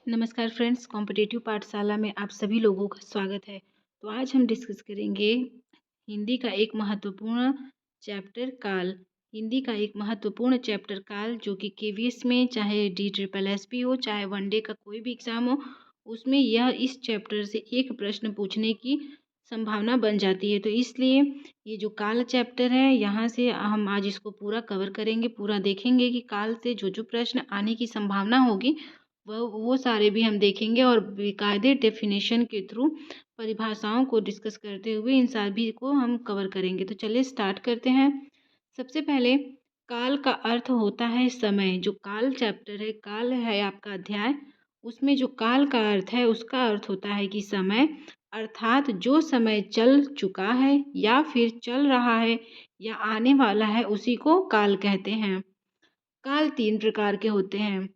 नमस्कार friends, competitive पाठशाला में आप सभी लोगों का स्वागत है। तो आज हम डिस्कस करेंगे हिंदी का एक महत्वपूर्ण चैप्टर काल। हिंदी का एक महत्वपूर्ण चैप्टर काल जो कि केवीएस में चाहे DSSS हो चाहे वनडे का कोई भी एग्ज़ाम हो, उसमें यह इस चैप्टर से एक प्रश्न पूछने की संभावना बन जाती है। तो इसलिए ये जो काल चैप्टर है, यहाँ से हम आज इसको पूरा कवर करेंगे, पूरा देखेंगे कि काल से जो प्रश्न आने की संभावना होगी वो सारे भी हम देखेंगे और बेकायदे डेफिनेशन के थ्रू परिभाषाओं को डिस्कस करते हुए इन सभी को हम कवर करेंगे। तो चलिए स्टार्ट करते हैं। सबसे पहले काल का अर्थ होता है समय। जो काल चैप्टर है, काल है आपका अध्याय, उसमें जो काल का अर्थ है उसका अर्थ होता है कि समय, अर्थात जो समय चल चुका है या फिर चल रहा है या आने वाला है उसी को काल कहते हैं। काल 3 प्रकार के होते हैं: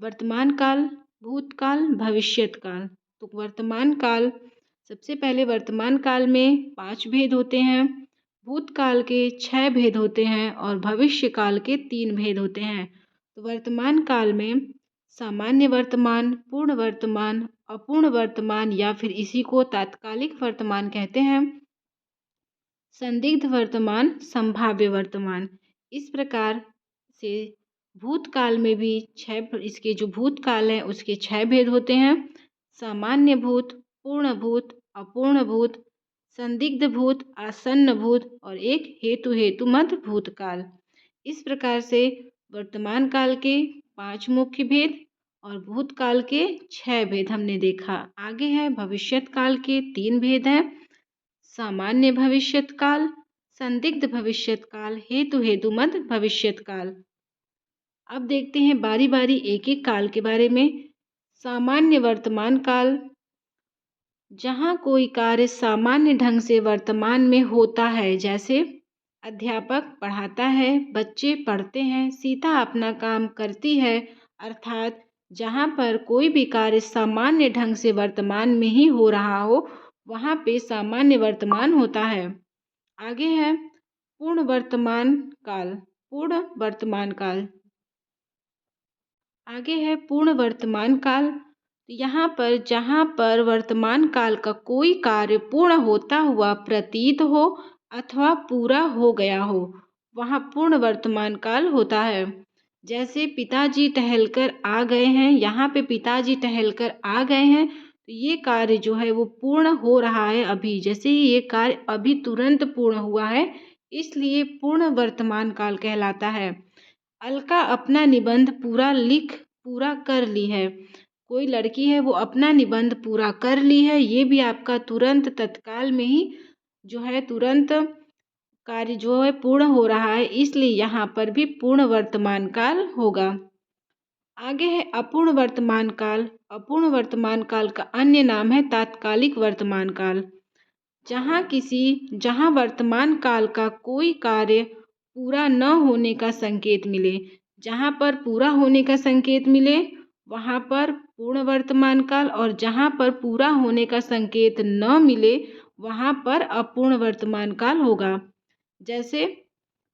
वर्तमान काल, भूतकाल, भविष्यत काल। तो वर्तमान काल, सबसे पहले वर्तमान काल में 5 भेद होते हैं, भूतकाल के 6 भेद होते हैं और भविष्य काल के 3 भेद होते हैं। तो वर्तमान काल में सामान्य वर्तमान, पूर्ण वर्तमान, अपूर्ण वर्तमान या फिर इसी को तात्कालिक वर्तमान कहते हैं, संदिग्ध वर्तमान, संभाव्य वर्तमान। इस प्रकार से भूतकाल में भी इसके जो भूतकाल है उसके 6 भेद होते हैं: सामान्य भूत, पूर्ण भूत, अपूर्ण भूत, संदिग्ध भूत, आसन्न भूत और एक हेतुमत भूतकाल। इस प्रकार से वर्तमान काल के 5 मुख्य भेद और भूतकाल के 6 भेद हमने देखा। आगे है भविष्यत काल के 3 भेद हैं: सामान्य भविष्यत काल, संदिग्ध भविष्यत काल, हेतुमत भविष्यत काल। अब देखते हैं बारी बारी एक एक काल के बारे में। सामान्य वर्तमान काल, जहाँ कोई कार्य सामान्य ढंग से वर्तमान में होता है, जैसे अध्यापक पढ़ाता है, बच्चे पढ़ते हैं, सीता अपना काम करती है, अर्थात जहाँ पर कोई भी कार्य सामान्य ढंग से वर्तमान में ही हो रहा हो वहाँ पे सामान्य वर्तमान होता है। आगे है पूर्ण वर्तमान काल। पूर्ण वर्तमान काल, आगे है पूर्ण वर्तमान काल। यहाँ पर जहाँ पर वर्तमान काल का कोई कार्य पूर्ण होता हुआ प्रतीत हो अथवा पूरा हो गया हो, वहाँ पूर्ण वर्तमान काल होता है। जैसे पिताजी टहलकर आ गए हैं, यहाँ पे पिताजी टहलकर आ गए हैं, तो ये कार्य जो है वो पूर्ण हो रहा है अभी, जैसे ही ये कार्य अभी तुरंत पूर्ण हुआ है, इसलिए पूर्ण वर्तमान काल कहलाता है। अलका अपना निबंध पूरा कर ली है। कोई लड़की है वो अपना निबंध पूरा कर ली है, ये भी आपका तुरंत तत्काल में ही जो है तुरंत कार्य जो है पूर्ण हो रहा है, इसलिए यहाँ पर भी पूर्ण वर्तमान काल होगा। आगे है अपूर्ण वर्तमान काल। अपूर्ण वर्तमान काल का अन्य नाम है तात्कालिक वर्तमान काल। जहाँ वर्तमान काल का कोई कार्य पूरा न होने का संकेत मिले, जहाँ पर पूरा होने का संकेत मिले वहाँ पर पूर्ण वर्तमान काल, और जहाँ पर पूरा होने का संकेत न मिले वहाँ पर अपूर्ण वर्तमान काल होगा। जैसे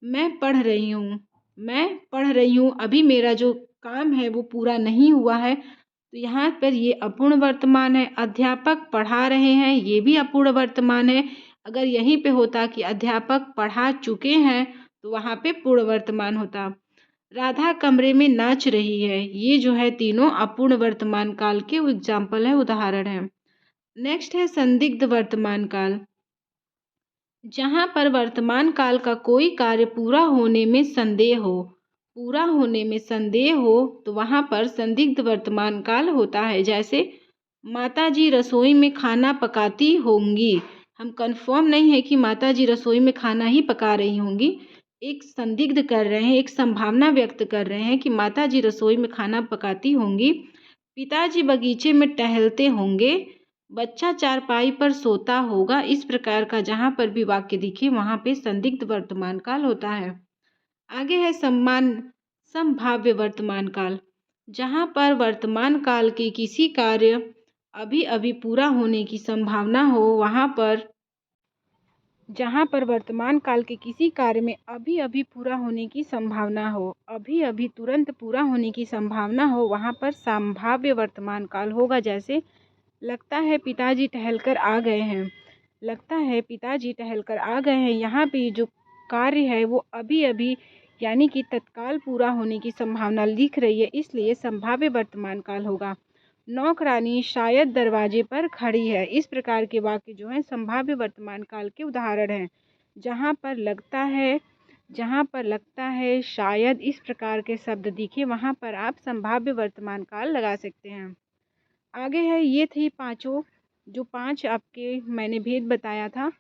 मैं पढ़ रही हूँ, अभी मेरा जो काम है वो पूरा नहीं हुआ है, तो यहाँ पर ये अपूर्ण वर्तमान है। अध्यापक पढ़ा रहे हैं, ये भी अपूर्ण वर्तमान है। अगर यहीं पे होता कि अध्यापक पढ़ा चुके हैं तो वहाँ पे पूर्ण वर्तमान होता। राधा कमरे में नाच रही है, ये जो है तीनों अपूर्ण वर्तमान काल के एग्जाम्पल है, उदाहरण है। नेक्स्ट है संदिग्ध वर्तमान काल। जहाँ पर वर्तमान काल का कोई कार्य पूरा होने में संदेह हो तो वहाँ पर संदिग्ध वर्तमान काल होता है। जैसे माताजी रसोई में खाना पकाती होंगी, हम कंफर्म नहीं है कि माताजी रसोई में खाना ही पका रही होंगी, एक संदिग्ध कर रहे हैं, एक संभावना व्यक्त कर रहे हैं कि माताजी रसोई में खाना पकाती होंगी। पिताजी बगीचे में टहलते होंगे, बच्चा चारपाई पर सोता होगा। इस प्रकार का जहाँ पर भी वाक्य दिखे वहाँ पे संदिग्ध वर्तमान काल होता है। आगे है संभाव्य वर्तमान काल। जहाँ पर वर्तमान काल के किसी कार्य अभी अभी पूरा होने की संभावना हो, वहाँ पर जहाँ पर वर्तमान काल के किसी कार्य में अभी अभी पूरा होने की संभावना हो, अभी अभी तुरंत पूरा होने की संभावना हो, वहाँ पर संभाव्य वर्तमान काल होगा। जैसे लगता है पिताजी टहलकर आ गए हैं, लगता है पिताजी टहलकर आ गए हैं। यहाँ पे जो कार्य है वो अभी अभी यानी कि तत्काल पूरा होने की संभावना दिख रही है, इसलिए संभाव्य वर्तमान काल होगा। नौकरानी शायद दरवाजे पर खड़ी है। इस प्रकार के वाक्य जो हैं संभाव्य वर्तमान काल के उदाहरण हैं। जहाँ पर लगता है शायद इस प्रकार के शब्द दिखे, वहाँ पर आप संभाव्य वर्तमान काल लगा सकते हैं। आगे है, ये थी पांचों जो पांच आपके मैंने भेद बताया था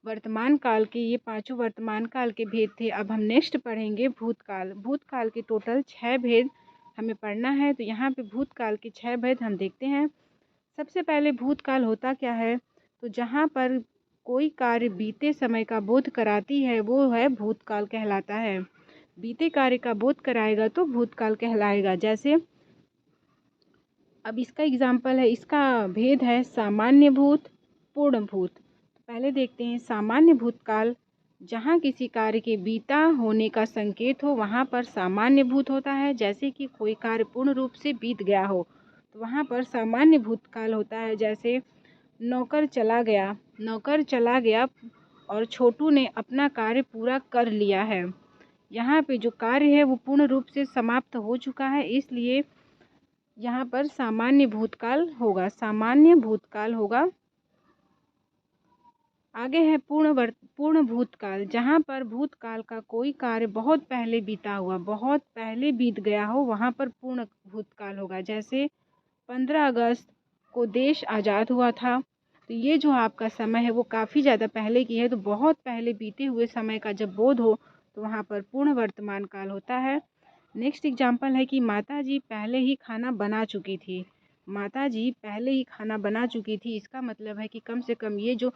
वर्तमान काल के, ये पांचों वर्तमान काल के भेद थे। अब हम नेक्स्ट पढ़ेंगे भूतकाल। भूतकाल के टोटल 6 भेद हमें पढ़ना है। तो यहाँ पे भूतकाल के 6 भेद हम देखते हैं। सबसे पहले भूतकाल होता क्या है, तो जहाँ पर कोई कार्य बीते समय का बोध कराती है वो है भूतकाल कहलाता है। बीते कार्य का बोध कराएगा तो भूतकाल कहलाएगा। जैसे अब इसका एग्जाम्पल है, इसका भेद है सामान्य भूत, पूर्ण भूत। तो पहले देखते हैं सामान्य भूतकाल। जहाँ किसी कार्य के बीता होने का संकेत हो वहाँ पर सामान्य भूत होता है। जैसे कि कोई कार्य पूर्ण रूप से बीत गया हो तो वहाँ पर सामान्य भूतकाल होता है। जैसे नौकर चला गया और छोटू ने अपना कार्य पूरा कर लिया है। यहाँ पे जो कार्य है वो पूर्ण रूप से समाप्त हो चुका है, इसलिए यहाँ पर सामान्य भूतकाल होगा। आगे है पूर्ण भूतकाल। जहाँ पर भूतकाल का कोई कार्य बहुत पहले बीत गया हो वहाँ पर पूर्ण भूतकाल होगा। जैसे 15 अगस्त को देश आज़ाद हुआ था, तो ये जो आपका समय है वो काफ़ी ज़्यादा पहले की है। तो बहुत पहले बीते हुए समय का जब बोध हो तो वहाँ पर पूर्ण वर्तमान काल होता है। नेक्स्ट एग्जाम्पल है कि माताजी पहले ही खाना बना चुकी थी। इसका मतलब है कि कम से कम ये जो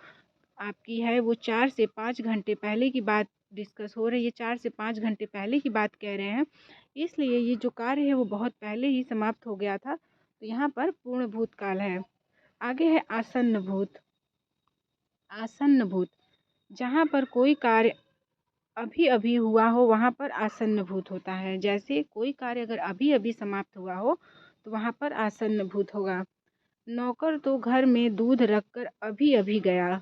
आपकी है वो 4 से 5 घंटे पहले की बात डिस्कस हो रही है। 4 से 5 घंटे पहले की बात कह रहे हैं, इसलिए ये जो कार्य है वो बहुत पहले ही समाप्त हो गया था। तो यहाँ पर पूर्ण भूतकाल है। आगे है आसन्न भूत। जहाँ पर कोई कार्य अभी अभी हुआ हो वहाँ पर आसन्न भूत होता है। जैसे कोई कार्य अगर अभी अभी समाप्त हुआ हो तो वहाँ पर आसन्न भूत होगा। नौकर तो घर में दूध रखकर अभी अभी गया,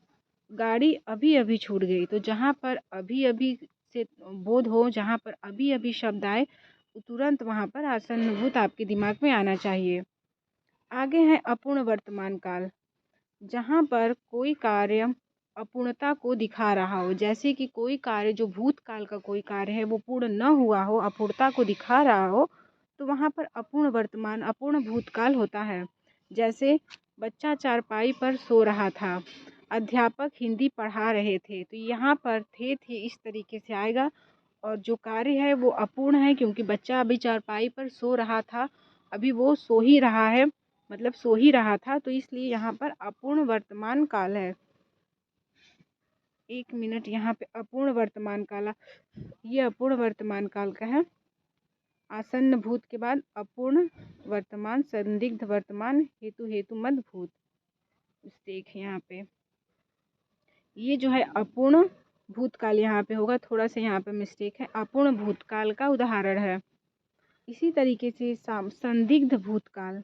गाड़ी अभी अभी छूट गई। तो जहाँ पर अभी अभी से बोध हो, जहाँ पर अभी अभी शब्द आए तो तुरंत वहाँ पर आसन्न भूत आपके दिमाग में आना चाहिए। आगे है अपूर्ण वर्तमान काल। जहाँ पर कोई कार्य अपूर्णता को दिखा रहा हो, जैसे कि कोई कार्य जो भूतकाल का कोई कार्य है वो पूर्ण न हुआ हो, अपूर्णता को दिखा रहा हो, तो वहाँ पर अपूर्ण भूतकाल होता है। जैसे बच्चा चारपाई पर सो रहा था, अध्यापक हिंदी पढ़ा रहे थे। तो यहाँ पर थे इस तरीके से आएगा और जो कार्य है वो अपूर्ण है, क्योंकि बच्चा अभी चारपाई पर सो रहा था, अभी वो सो ही रहा है, मतलब सो ही रहा था, तो इसलिए यहाँ पर अपूर्ण वर्तमान काल है। एक मिनट, यहाँ पे अपूर्ण वर्तमान काल, ये अपूर्ण वर्तमान काल का है। आसन्न भूत के बाद अपूर्ण वर्तमान, संदिग्ध वर्तमान, हेतु मद भूत। मिस्टेक है यहाँ पे, ये जो है अपूर्ण भूतकाल यहाँ पे होगा, थोड़ा सा यहाँ पे मिस्टेक है। अपूर्ण भूतकाल का उदाहरण है। इसी तरीके से संदिग्ध भूतकाल।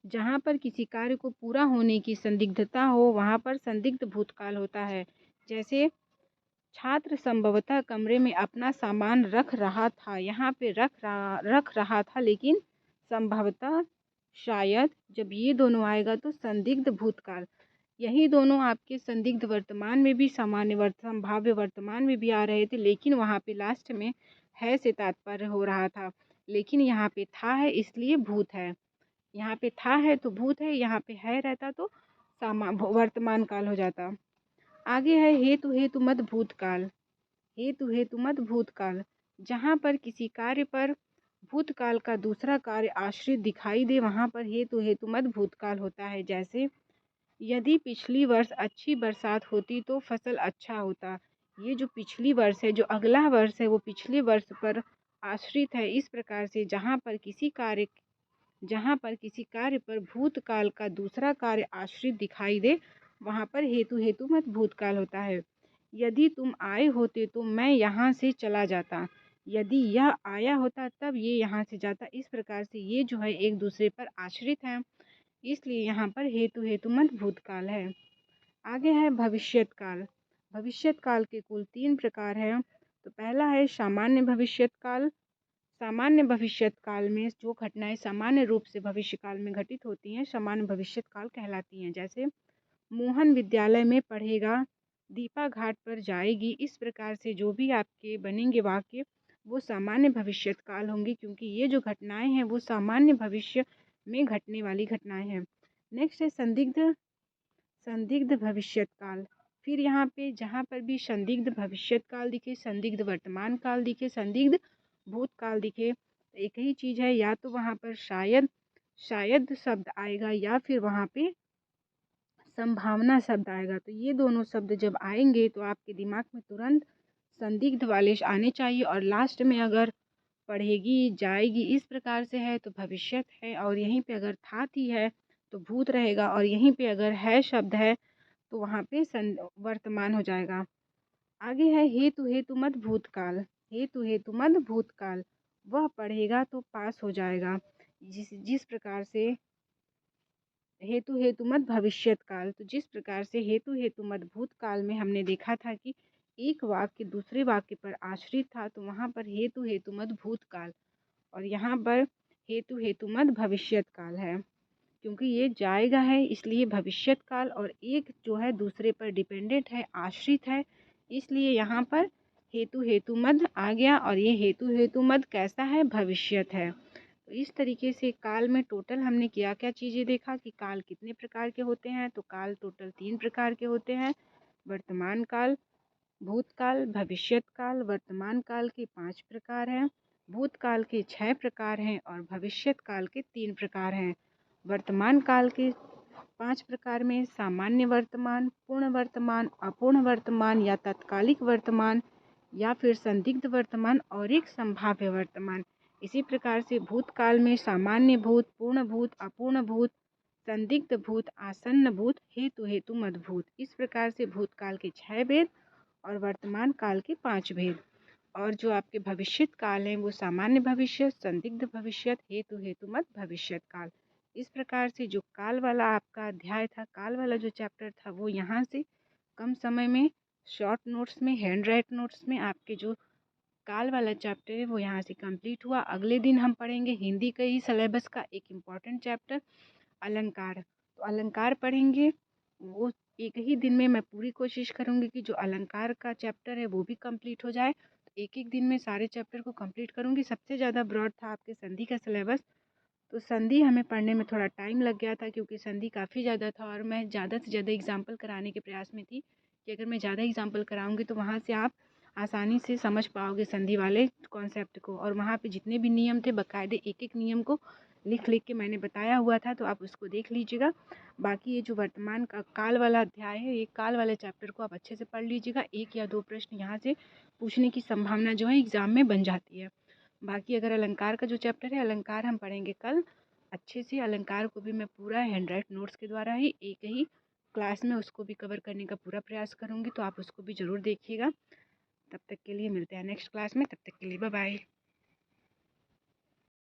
जहाँ पर किसी कार्य को पूरा होने की संदिग्धता हो वहाँ पर संदिग्ध भूतकाल होता है। जैसे छात्र संभवतः कमरे में अपना सामान रख रहा था, यहाँ पे रख रहा था, लेकिन संभवतः, शायद, जब ये दोनों आएगा तो संदिग्ध भूतकाल। यही दोनों आपके संदिग्ध वर्तमान में भी संभाव्य वर्तमान में भी आ रहे थे, लेकिन वहाँ पे लास्ट में है से तात्पर्य हो रहा था, लेकिन यहाँ पे था है इसलिए भूत है। यहाँ पे था है तो भूत है, यहाँ पे है रहता तो वर्तमान काल हो जाता। आगे है हेतु मत भूतकाल। जहाँ पर किसी कार्य पर भूतकाल का दूसरा कार्य आश्रित दिखाई दे वहाँ पर हेतु मत भूतकाल होता है। जैसे यदि पिछली वर्ष अच्छी बरसात होती तो फसल अच्छा होता। ये जो पिछली वर्ष है, जो अगला वर्ष है, वो पिछले वर्ष पर आश्रित है। इस प्रकार से जहाँ पर किसी कार्य पर भूतकाल का दूसरा कार्य आश्रित दिखाई दे वहाँ पर हेतु मत भूतकाल होता है। यदि तुम आए होते तो मैं यहाँ से चला जाता, यदि यह आया होता तब ये यहाँ से जाता। इस प्रकार से ये जो है एक दूसरे पर आश्रित हैं, इसलिए यहाँ पर हेतु हेतुमत भूतकाल है। आगे है भविष्यत काल। भविष्यत काल के कुल 3 प्रकार हैं। तो पहला है सामान्य भविष्यत काल। सामान्य भविष्यत काल में जो घटनाएं सामान्य रूप से भविष्य काल में घटित होती हैं सामान्य भविष्यत काल कहलाती हैं। जैसे मोहन विद्यालय में पढ़ेगा, दीपा घाट पर जाएगी। इस प्रकार से जो भी आपके बनेंगे वाक्य वो सामान्य भविष्यत काल होंगे, क्योंकि ये जो घटनाएं हैं वो सामान्य भविष्य में घटने वाली घटनाएं हैं। नेक्स्ट है संदिग्ध भविष्यत काल। फिर यहाँ पे जहाँ पर भी संदिग्ध भविष्यत काल दिखे, संदिग्ध वर्तमान काल दिखे, संदिग्ध भूतकाल दिखे, तो एक ही चीज़ है, या तो वहाँ पर शायद शब्द आएगा या फिर वहाँ पे संभावना शब्द आएगा। तो ये दोनों शब्द जब आएंगे तो आपके दिमाग में तुरंत संदिग्ध वाले आने चाहिए, और लास्ट में अगर पढ़ेगी जाएगी इस प्रकार से है तो भविष्यत है, और यहीं पे अगर था थी है तो भूत रहेगा, और यहीं पे अगर है शब्द है तो वहाँ पे वर्तमान हो जाएगा। आगे है हेतु हेतुमत भूतकाल। हेतु हेतुमत भूतकाल, वह पढ़ेगा तो पास हो जाएगा। जिस प्रकार से हेतु हेतुमत भविष्यत काल, तो जिस प्रकार से हेतु हेतुमत भूतकाल में हमने देखा था कि एक वाक्य दूसरे वाक्य पर आश्रित था, तो वहाँ पर हेतु हेतुमत भूतकाल, और यहाँ पर हेतु हेतुमत भविष्यत काल है। क्योंकि ये जाएगा है इसलिए भविष्यत काल, और एक जो है दूसरे पर डिपेंडेंट है, आश्रित है, इसलिए यहाँ पर हेतु हेतुमत आ गया, और ये हेतु हेतुमत कैसा है, भविष्यत है। तो इस तरीके से काल में टोटल हमने क्या क्या चीज़ें देखा कि काल कितने प्रकार के होते हैं। तो काल टोटल 3 प्रकार के होते हैं। वर्तमान काल, भूतकाल, भविष्यत काल। वर्तमान काल के 5 प्रकार हैं, भूतकाल के 6 प्रकार हैं, और भविष्यत काल के 3 प्रकार हैं। वर्तमान काल के 5 प्रकार में सामान्य वर्तमान, पूर्ण वर्तमान, अपूर्ण वर्तमान या तात्कालिक वर्तमान, या फिर संदिग्ध वर्तमान और एक संभाव्य वर्तमान। इसी प्रकार से भूतकाल में सामान्य भूत, पूर्ण भूत, अपूर्ण भूत, संदिग्ध भूत, आसन्न भूत, हेतु हेतु मद्भूत। इस प्रकार से भूतकाल के 6 भेद और वर्तमान काल के 5 भेद। और जो आपके भविष्यत काल हैं वो सामान्य भविष्य, संदिग्ध भविष्य, हेतु हेतु मत भविष्यत काल। इस प्रकार से जो काल वाला आपका अध्याय था, काल वाला जो चैप्टर था, वो यहाँ से कम समय में शॉर्ट नोट्स में, हैंड राइट नोट्स में आपके जो काल वाला चैप्टर है वो यहाँ से कंप्लीट हुआ। अगले दिन हम पढ़ेंगे हिंदी का ही सिलेबस का एक इम्पॉर्टेंट चैप्टर अलंकार। तो अलंकार पढ़ेंगे, वो एक ही दिन में मैं पूरी कोशिश करूँगी कि जो अलंकार का चैप्टर है वो भी कंप्लीट हो जाए। तो एक एक दिन में सारे चैप्टर को कंप्लीट करूँगी। सबसे ज़्यादा ब्रॉड था आपके संधि का सिलेबस, तो संधि हमें पढ़ने में थोड़ा टाइम लग गया था, क्योंकि संधि काफ़ी ज़्यादा था और मैं ज़्यादा से ज़्यादा एग्जाम्पल कराने के प्रयास में थी कि अगर मैं ज़्यादा एग्जाम्पल कराऊंगी तो वहाँ से आप आसानी से समझ पाओगे संधि वाले कॉन्सेप्ट को। और वहाँ पे जितने भी नियम थे बाकायदे एक एक नियम को लिख लिख के मैंने बताया हुआ था, तो आप उसको देख लीजिएगा। बाकी ये जो वर्तमान का काल वाला अध्याय है, ये काल वाले चैप्टर को आप अच्छे से पढ़ लीजिएगा। 1 या 2 प्रश्न यहाँ से पूछने की संभावना जो है एग्ज़ाम में बन जाती है। बाकी अगर अलंकार का जो चैप्टर है, अलंकार हम पढ़ेंगे कल अच्छे से। अलंकार को भी मैं पूरा हैंड राइट नोट्स के द्वारा ही एक ही क्लास में उसको भी कवर करने का पूरा प्रयास करूँगी, तो आप उसको भी ज़रूर देखिएगा। तब तक के लिए मिलते हैं नेक्स्ट क्लास में, तब तक के लिए बाय बाय।